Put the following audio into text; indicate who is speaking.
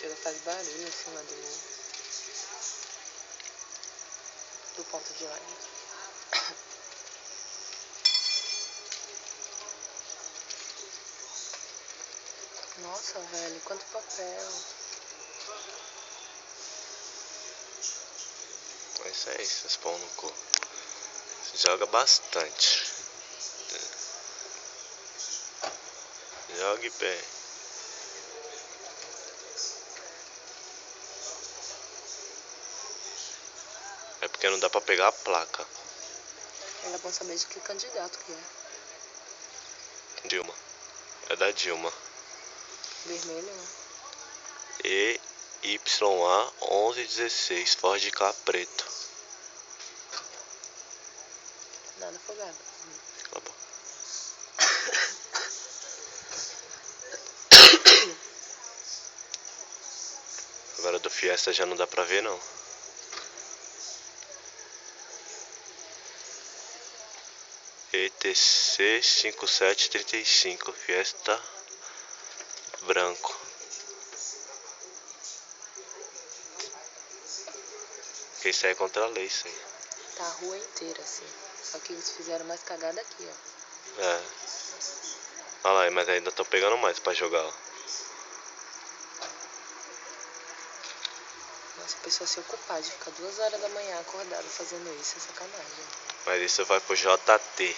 Speaker 1: Chega, faz barulho em cima do ponto de ônibus. Nossa, velho, quanto papel.
Speaker 2: É isso aí, vocês pão no cu. Você joga bastante. Jogue bem. É porque não dá pra pegar a placa.
Speaker 1: Era bom saber de que candidato que é.
Speaker 2: Dilma. É da Dilma.
Speaker 1: Vermelho, né?
Speaker 2: EYA 1116 Ford K preto.
Speaker 1: Nada afogado.
Speaker 2: Cala a boca. Agora do Fiesta já não dá pra ver não. ETC 5735 Fiesta branco. Porque isso aí é contra a lei, isso aí.
Speaker 1: Tá a rua inteira, assim. Só que eles fizeram mais cagada aqui, ó.
Speaker 2: É. Olha lá, mas ainda tô pegando mais pra jogar, ó.
Speaker 1: Nossa, a pessoa se ocupar de ficar 2 horas da manhã acordada fazendo isso é sacanagem.
Speaker 2: Mas isso vai pro JT.